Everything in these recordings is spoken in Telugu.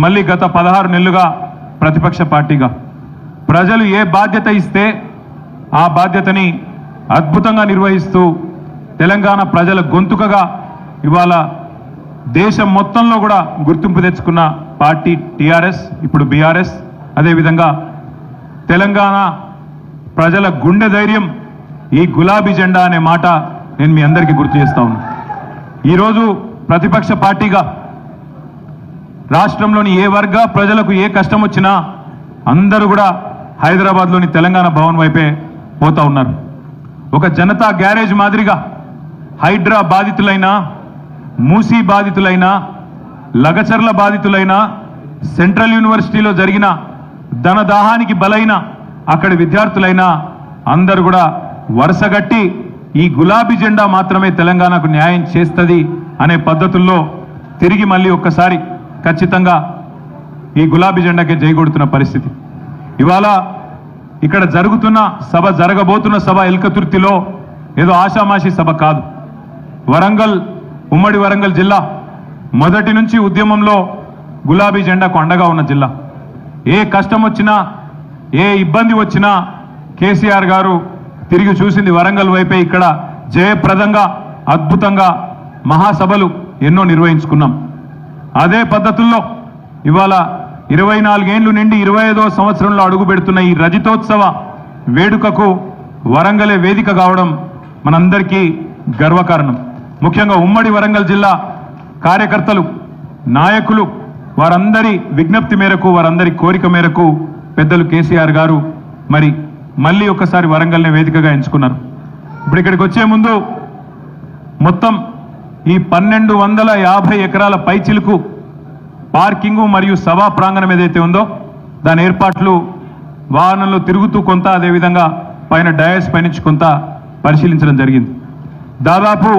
మళ్ళీ గత 16 నెలలుగా ప్రతిపక్ష పార్టీగా ప్రజలు ఏ బాధ్యత ఇస్తే ఆ బాధ్యతని అద్భుతంగా నిర్వహిస్తూ తెలంగాణ ప్రజల గొంతుకగా ఇవాళ దేశం మొత్తంలో కూడా గుర్తింపు తెచ్చుకున్న పార్టీ టీఆర్ఎస్, ఇప్పుడు బీఆర్ఎస్. అదేవిధంగా తెలంగాణ ప్రజల గుండె ధైర్యం ఈ గులాబీ జెండా అనే మాట నేను మీ అందరికీ గుర్తు చేస్తా ఉన్నాను. ఈరోజు ప్రతిపక్ష పార్టీగా రాష్ట్రంలోని ఏ వర్గ ప్రజలకు ఏ కష్టం వచ్చినా అందరూ కూడా హైదరాబాద్లోని తెలంగాణ భవన్ వైపే పోతా ఉన్నారు. ఒక జనతా గ్యారేజ్ మాదిరిగా హైడ్రా బాధితులైనా, మూసీ బాధితులైనా, లగచర్ల బాధితులైనా, సెంట్రల్ యూనివర్సిటీలో జరిగిన ధనదాహానికి బలైన అక్కడి విద్యార్థులైనా అందరూ కూడా వరుసగట్టి ఈ గులాబీ జెండా మాత్రమే తెలంగాణకు న్యాయం చేస్తుంది అనే పద్ధతుల్లో తిరిగి మళ్ళీ ఒక్కసారి ఖచ్చితంగా ఈ గులాబీ జెండాకే జైగొడుతున్న పరిస్థితి. ఇవాళ ఇక్కడ జరుగుతున్న సభ, జరగబోతున్న సభ ఎల్కతుర్తిలో ఏదో ఆషామాషి సభ కాదు. వరంగల్, ఉమ్మడి వరంగల్ జిల్లా మొదటి నుంచి ఉద్యమంలో గులాబీ జెండాకు అండగా ఉన్న జిల్లా. ఏ కష్టం వచ్చినా, ఏ ఇబ్బంది వచ్చినా కేసీఆర్ గారు తిరిగి చూసింది వరంగల్ వైపే. ఇక్కడ జయప్రదంగా అద్భుతంగా మహాసభలు ఎన్నో నిర్వహించుకున్నాం. అదే పద్ధతుల్లో ఇవాళ 24 ఏళ్లు నిండి 25వ సంవత్సరంలో అడుగు పెడుతున్న ఈ రజతోత్సవ వేడుకకు వరంగలే వేదిక కావడం మనందరికీ గర్వకారణం. ముఖ్యంగా ఉమ్మడి వరంగల్ జిల్లా కార్యకర్తలు, నాయకులు, వారందరి విజ్ఞప్తి మేరకు, వారందరి కోరిక మేరకు పెద్దలు కేసీఆర్ గారు మరి మళ్ళీ ఒకసారి వరంగల్నే వేదికగా ఎంచుకున్నారు. ఇప్పుడు ఇక్కడికి వచ్చే ముందు మొత్తం ఈ 1250 ఎకరాల పైచిలుకు పార్కింగు మరియు సభా ప్రాంగణం ఏదైతే ఉందో దాని ఏర్పాట్లు వాహనంలో తిరుగుతూ కొంత, అదేవిధంగా పైన డయాస్ పైనుంచి కొంత పరిశీలించడం జరిగింది. దాదాపు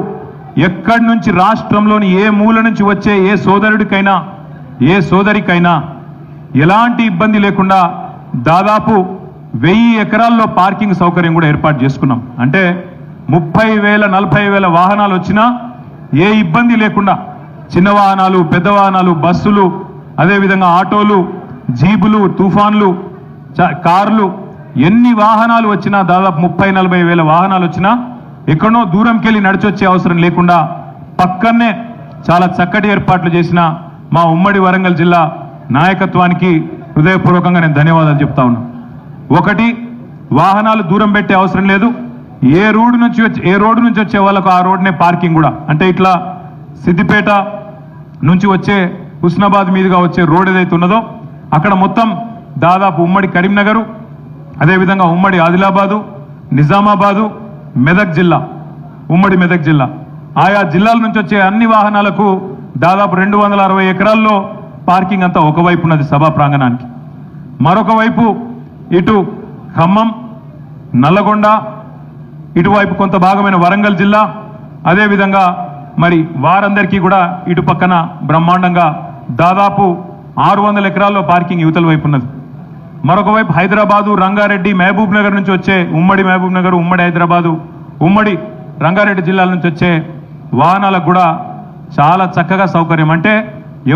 ఎక్కడి నుంచి రాష్ట్రంలోని ఏ మూల నుంచి వచ్చే ఏ సోదరుడికైనా, ఏ సోదరికైనా ఎలాంటి ఇబ్బంది లేకుండా దాదాపు 1000 ఎకరాల్లో పార్కింగ్ సౌకర్యం కూడా ఏర్పాటు చేసుకున్నాం. అంటే 30,000, 40,000 వాహనాలు వచ్చినా ఏ ఇబ్బంది లేకుండా చిన్న వాహనాలు, పెద్ద వాహనాలు, బస్సులు, అదేవిధంగా ఆటోలు, జీబులు, తుఫాన్లు, కార్లు, ఎన్ని వాహనాలు వచ్చినా దాదాపు 30,000-40,000 వాహనాలు వచ్చినా ఎక్కడో దూరంకి వెళ్ళి నడిచొచ్చే అవసరం లేకుండా పక్కనే చాలా చక్కటి ఏర్పాట్లు చేసిన మా ఉమ్మడి వరంగల్ జిల్లా నాయకత్వానికి హృదయపూర్వకంగా నేను ధన్యవాదాలు చెప్తా ఉన్నా. ఒకటి, వాహనాలు దూరం పెట్టే అవసరం లేదు. ఏ రోడ్డు నుంచి వచ్చే వాళ్ళకు ఆ రోడ్నే పార్కింగ్ కూడా. అంటే ఇట్లా సిద్దిపేట నుంచి వచ్చే హుస్నాబాద్ మీదుగా వచ్చే రోడ్ ఏదైతే ఉన్నదో అక్కడ మొత్తం దాదాపు ఉమ్మడి కరీంనగరు, అదేవిధంగా ఉమ్మడి ఆదిలాబాదు, నిజామాబాదు, మెదక్ జిల్లా, ఉమ్మడి మెదక్ జిల్లా, ఆయా జిల్లాల నుంచి వచ్చే అన్ని వాహనాలకు దాదాపు 260 ఎకరాల్లో పార్కింగ్ అంతా ఒకవైపు ఉన్నది సభా ప్రాంగణానికి. మరొక వైపు ఇటు ఖమ్మం, నల్లగొండ, ఇటువైపు కొంత భాగమైన వరంగల్ జిల్లా, అదేవిధంగా మరి వారందరికీ కూడా ఇటు పక్కన బ్రహ్మాండంగా దాదాపు 600 ఎకరాల్లో పార్కింగ్ యువతల వైపు ఉన్నది. మరొక వైపు హైదరాబాదు, రంగారెడ్డి, మహబూబ్ నగర్ నుంచి వచ్చే ఉమ్మడి మహబూబ్ నగర్, ఉమ్మడి హైదరాబాదు, ఉమ్మడి రంగారెడ్డి జిల్లాల నుంచి వచ్చే వాహనాలకు కూడా చాలా చక్కగా సౌకర్యం. అంటే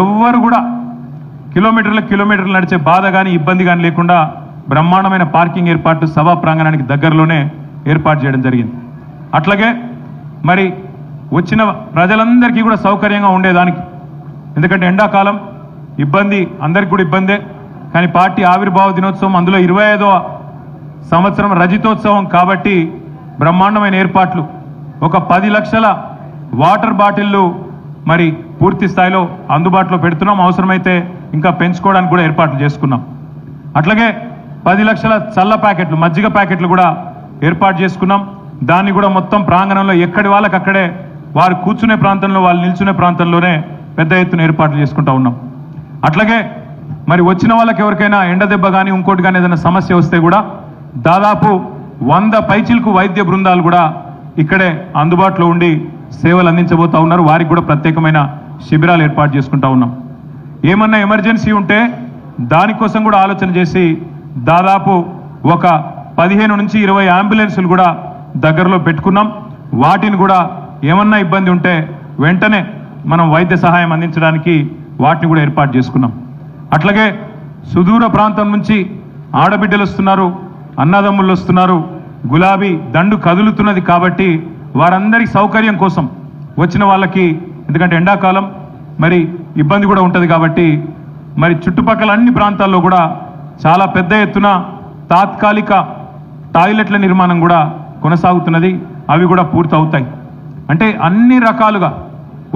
ఎవ్వరు కూడా కిలోమీటర్లు నడిచే బాధ కానీ ఇబ్బంది కానీ లేకుండా బ్రహ్మాండమైన పార్కింగ్ ఏర్పాటు సభా ప్రాంగణానికి దగ్గరలోనే ఏర్పాటు చేయడం జరిగింది. అట్లాగే మరి వచ్చిన ప్రజలందరికీ కూడా సౌకర్యంగా ఉండేదానికి, ఎందుకంటే ఎండాకాలం ఇబ్బంది అందరికీ కూడా ఇబ్బందే, కానీ పార్టీ ఆవిర్భావ దినోత్సవం, అందులో 25వ సంవత్సరం రజతోత్సవం కాబట్టి బ్రహ్మాండమైన ఏర్పాట్లు. ఒక 10 లక్షల వాటర్ బాటిళ్లు మరి పూర్తి స్థాయిలో అందుబాటులో పెడుతున్నాం. అవసరమైతే ఇంకా పెంచుకోవడానికి కూడా ఏర్పాట్లు చేసుకున్నాం. అట్లాగే 10 లక్షల చల్ల ప్యాకెట్లు, మజ్జిగ ప్యాకెట్లు కూడా ఏర్పాటు చేసుకున్నాం. దాన్ని కూడా మొత్తం ప్రాంగణంలో ఎక్కడి వాళ్ళకి అక్కడే, వారు కూర్చునే ప్రాంతంలో, వాళ్ళు నిల్చునే ప్రాంతంలోనే పెద్ద ఎత్తున ఏర్పాట్లు చేసుకుంటా ఉన్నాం. అట్లాగే మరి వచ్చిన వాళ్ళకి ఎవరికైనా ఎండ దెబ్బ కానీ ఇంకోటి కానీ ఏదైనా సమస్య వస్తే కూడా దాదాపు 100 పైచిలకు వైద్య బృందాలు కూడా ఇక్కడే అందుబాటులో ఉండి సేవలు అందించబోతా ఉన్నారు. వారికి కూడా ప్రత్యేకమైన శిబిరాలు ఏర్పాటు చేసుకుంటా ఉన్నాం. ఏమన్నా ఎమర్జెన్సీ ఉంటే దానికోసం కూడా ఆలోచన చేసి దాదాపు ఒక 15 నుంచి 20 అంబులెన్సులు కూడా దగ్గరలో పెట్టుకున్నాం. వాటిని కూడా ఏమన్నా ఇబ్బంది ఉంటే వెంటనే మనం వైద్య సహాయం అందించడానికి వాటిని కూడా ఏర్పాటు చేసుకున్నాం. అట్లాగే సుదూర ప్రాంతం నుంచి ఆడబిడ్డలు వస్తున్నారు, అన్నదమ్ముళ్ళు వస్తున్నారు, గులాబీ దండు కదులుతున్నది కాబట్టి వారందరి సౌకర్యం కోసం వచ్చిన వాళ్ళకి, ఎందుకంటే ఎండాకాలం మరి ఇబ్బంది కూడా ఉంటుంది కాబట్టి మరి చుట్టుపక్కల అన్ని ప్రాంతాల్లో కూడా చాలా పెద్ద ఎత్తున తాత్కాలిక టాయిలెట్ల నిర్మాణం కూడా కొనసాగుతున్నది. అవి కూడా పూర్తవుతాయి. అంటే అన్ని రకాలుగా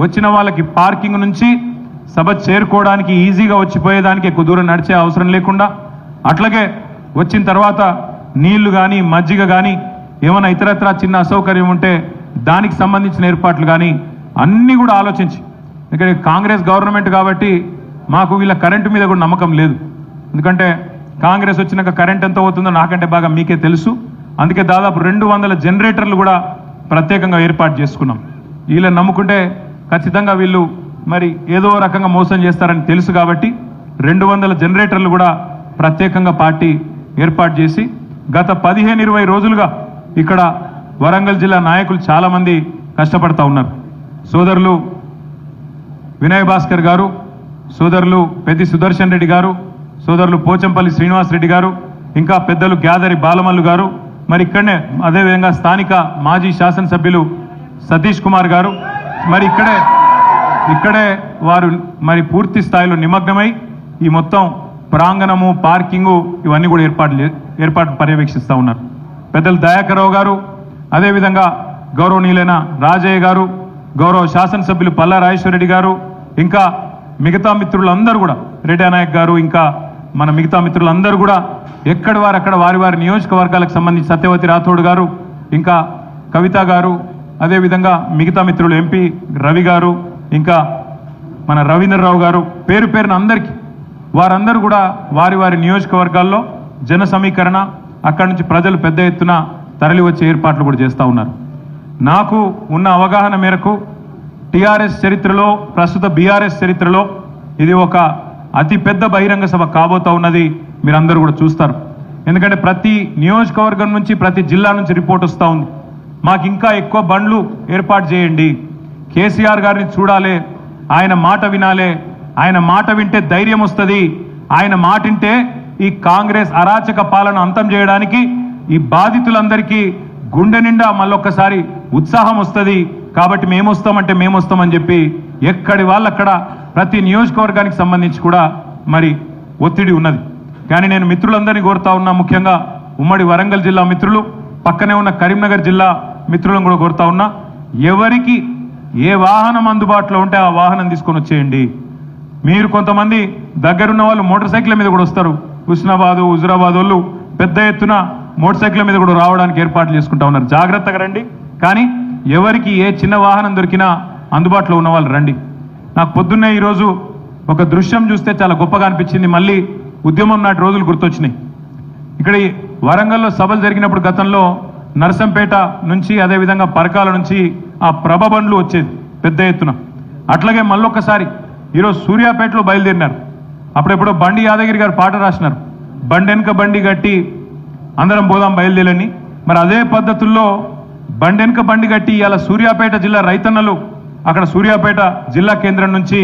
వచ్చిన వాళ్ళకి పార్కింగ్ నుంచి సభ చేరుకోవడానికి ఈజీగా వచ్చిపోయేదానికి ఎక్కువ దూరం నడిచే అవసరం లేకుండా, అట్లాగే వచ్చిన తర్వాత నీళ్లు కానీ మజ్జిగ కానీ ఏమైనా ఇతరత్రా చిన్న అసౌకర్యం ఉంటే దానికి సంబంధించిన ఏర్పాట్లు కానీ అన్నీ కూడా ఆలోచించి, ఇక్కడ కాంగ్రెస్ గవర్నమెంట్ కాబట్టి మాకు వీళ్ళ కరెంటు మీద కూడా నమ్మకం లేదు. ఎందుకంటే కాంగ్రెస్ వచ్చినాక కరెంట్ ఎంత అవుతుందో నాకంటే బాగా మీకే తెలుసు. అందుకే దాదాపు 200 జనరేటర్లు కూడా ప్రత్యేకంగా ఏర్పాటు చేసుకున్నాం. వీళ్ళని నమ్ముకుంటే ఖచ్చితంగా వీళ్ళు మరి ఏదో రకంగా మోసం చేస్తారని తెలుసు కాబట్టి 200 జనరేటర్లు కూడా ప్రత్యేకంగా పార్టీ ఏర్పాటు చేసి గత 15-20 రోజులుగా ఇక్కడ వరంగల్ జిల్లా నాయకులు చాలామంది కష్టపడతా ఉన్నారు. సోదరులు వినయ్ భాస్కర్ గారు, సోదరులు పెద్ది సుదర్శన్ రెడ్డి గారు, సోదరులు పోచంపల్లి శ్రీనివాస్ రెడ్డి గారు, ఇంకా పెద్దలు గ్యాదరి బాలమల్లు గారు, మరి ఇక్కడనే అదేవిధంగా స్థానిక మాజీ శాసనసభ్యులు సతీష్ కుమార్ గారు మరి ఇక్కడే వారు మరి పూర్తి స్థాయిలో నిమగ్నమై ఈ మొత్తం ప్రాంగణము, పార్కింగు ఇవన్నీ కూడా ఏర్పాటు పర్యవేక్షిస్తూ ఉన్నారు. పెద్దలు దయాకర్రావు గారు, అదేవిధంగా గౌరవనీయులైన రాజయ్య గారు, గౌరవ శాసనసభ్యులు పల్లా రాజేశ్వరరెడ్డి గారు, ఇంకా మిగతా మిత్రులందరూ కూడా రెడ్డి నాయక్ గారు, ఇంకా మన మిగతా మిత్రులందరూ కూడా ఎక్కడి వారు అక్కడ వారి వారి నియోజకవర్గాలకు సంబంధించి సత్యవతి రాథోడ్ గారు, ఇంకా కవిత గారు, అదేవిధంగా మిగతా మిత్రులు ఎంపీ రవి గారు, ఇంకా మన రవీంద్రరావు గారు, పేరు పేరున అందరికీ వారందరూ కూడా వారి వారి నియోజకవర్గాల్లో జన సమీకరణ, అక్కడి నుంచి ప్రజలు పెద్ద ఎత్తున తరలి వచ్చే ఏర్పాట్లు కూడా చేస్తూ ఉన్నారు. నాకు ఉన్న అవగాహన మేరకు టీఆర్ఎస్ చరిత్రలో, ప్రస్తుత బీఆర్ఎస్ చరిత్రలో ఇది ఒక అతి పెద్ద బహిరంగ సభ కాబోతా ఉన్నది. మీరందరూ కూడా చూస్తారు. ఎందుకంటే ప్రతి నియోజకవర్గం నుంచి, ప్రతి జిల్లా నుంచి రిపోర్ట్ వస్తూ ఉంది. మాకు ఇంకా ఎక్కువ బండ్లు ఏర్పాటు చేయండి, కేసీఆర్ గారిని చూడాలి, ఆయన మాట వినాలి, ఆయన మాట వింటే ధైర్యం వస్తుంది, ఆయన మాట వింటే ఈ కాంగ్రెస్ అరాచక పాలన అంతం చేయడానికి ఈ బాధితులందరికీ గుండె నిండా మళ్ళొక్కసారి ఉత్సాహం వస్తుంది. కాబట్టి మేము వస్తామని చెప్పి ఎక్కడి వాళ్ళక్కడ ప్రతి నియోజకవర్గానికి సంబంధించి కూడా మరి ఒత్తిడి ఉన్నది. కానీ నేను మిత్రులందరినీ కోరుతా ఉన్నా, ముఖ్యంగా ఉమ్మడి వరంగల్ జిల్లా మిత్రులు, పక్కనే ఉన్న కరీంనగర్ జిల్లా మిత్రులను కూడా కోరుతా ఉన్నా, ఎవరికి ఏ వాహనం అందుబాటులో ఉంటే ఆ వాహనం తీసుకొని వచ్చేయండి. మీరు కొంతమంది దగ్గరున్న వాళ్ళు మోటార్ సైకిల్ మీద కూడా వస్తారు. హుస్నాబాదు, హుజురాబాద్ వాళ్ళు పెద్ద ఎత్తున మోటార్ సైకిల్ మీద కూడా రావడానికి ఏర్పాట్లు చేసుకుంటా ఉన్నారు. జాగ్రత్తగా రండి. కానీ ఎవరికి ఏ చిన్న వాహనం దొరికినా అందుబాటులో ఉన్న వాళ్ళు రండి. నాకు పొద్దున్నే ఈరోజు ఒక దృశ్యం చూస్తే చాలా గొప్పగా అనిపించింది. మళ్ళీ ఉద్యమం నాటి రోజులు గుర్తొచ్చినాయి. ఇక్కడ వరంగల్లో సభలు జరిగినప్పుడు గతంలో నర్సంపేట నుంచి, అదేవిధంగా పరకాల నుంచి ఆ ప్రభ బండ్లు వచ్చేది పెద్ద ఎత్తున. అట్లాగే మళ్ళొక్కసారి ఈరోజు సూర్యాపేటలో బయలుదేరినారు. అప్పుడెప్పుడో బండి యాదగిరి గారు పాట రాసినారు, బండెనక బండి గట్టి అందరం పోదాం బయలుదేరని. మరి అదే పద్ధతుల్లో బండెనక బండి గట్టి ఇవాళ సూర్యాపేట జిల్లా రైతన్నలు అక్కడ సూర్యాపేట జిల్లా కేంద్రం నుంచి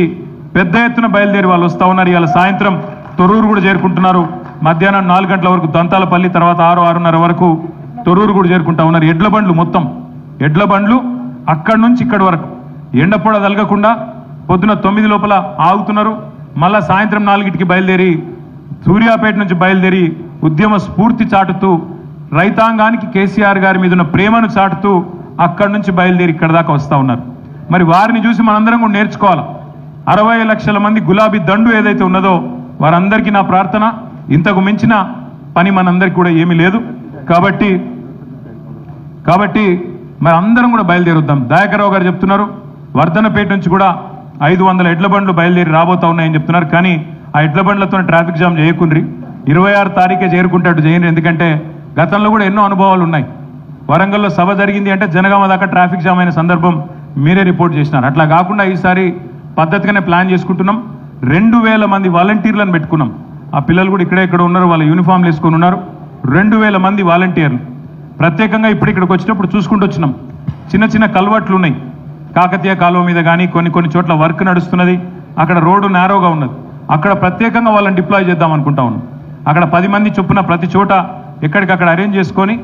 పెద్ద ఎత్తున బయలుదేరి వాళ్ళు వస్తూ ఉన్నారు. ఇవాళ సాయంత్రం తొర్రూరు కూడా చేరుకుంటున్నారు. మధ్యాహ్నం 4 గంటల వరకు దంతాలపల్లి, తర్వాత 6-6:30 వరకు తొర్రూరు కూడా చేరుకుంటా ఉన్నారు. ఎడ్ల బండ్లు, మొత్తం ఎడ్ల బండ్లు అక్కడి నుంచి ఇక్కడి వరకు ఎండపొడ తలగకుండా పొద్దున 9 లోపల ఆగుతున్నారు. మళ్ళా సాయంత్రం 4కి బయలుదేరి సూర్యాపేట నుంచి బయలుదేరి ఉద్యమ స్ఫూర్తి చాటుతూ, రైతాంగానికి కేసీఆర్ గారి మీద ఉన్న ప్రేమను చాటుతూ అక్కడి నుంచి బయలుదేరి ఇక్కడ దాకా వస్తూ ఉన్నారు. మరి వారిని చూసి మనందరం కూడా నేర్చుకోవాలి. 60 లక్షల మంది గులాబీ దండు ఏదైతే ఉన్నదో వారందరికీ నా ప్రార్థన, ఇంతకు మించిన పని మనందరికీ కూడా ఏమీ లేదు. కాబట్టి మరి అందరం కూడా బయలుదేరుద్దాం. దయాకర్రావు గారు చెప్తున్నారు వర్ధనపేట నుంచి కూడా 500 ఎడ్ల బండ్లు బయలుదేరి రాబోతా ఉన్నాయని చెప్తున్నారు. కానీ ఆ ఎడ్ల బండ్లతో ట్రాఫిక్ జామ్ చేయకుండ్రి, 26 తారీఖే చేరుకుంటట్టు చేయండి. ఎందుకంటే గతంలో కూడా ఎన్నో అనుభవాలు ఉన్నాయి. వరంగల్లో సభ జరిగింది అంటే జనగామ దాకా ట్రాఫిక్ జామ్ అయిన సందర్భం మీరే రిపోర్ట్ చేసినారు. అట్లా కాకుండా ఈసారి పద్ధతిగానే ప్లాన్ చేసుకుంటున్నాం. 2000 మంది వాలంటీర్లను పెట్టుకున్నాం. ఆ పిల్లలు కూడా ఇక్కడ ఉన్నారు, వాళ్ళ యూనిఫామ్లు వేసుకొని ఉన్నారు. 2000 మంది వాలంటీర్లు ప్రత్యేకంగా ఇప్పుడు ఇక్కడికి వచ్చినప్పుడు చూసుకుంటూ వచ్చినాం. చిన్న చిన్న కల్వర్ట్లు ఉన్నాయి. కాకతీయ కాలువ మీద కానీ కొన్ని చోట్ల వర్క్ నడుస్తున్నది. అక్కడ రోడ్డు నేరోగా ఉన్నది. అక్కడ ప్రత్యేకంగా వాళ్ళని డిప్లాయ్ చేద్దాం అనుకుంటా ఉన్నాం. అక్కడ 10 మంది చొప్పున ప్రతి చోట ఎక్కడికక్కడ అరేంజ్ చేసుకొని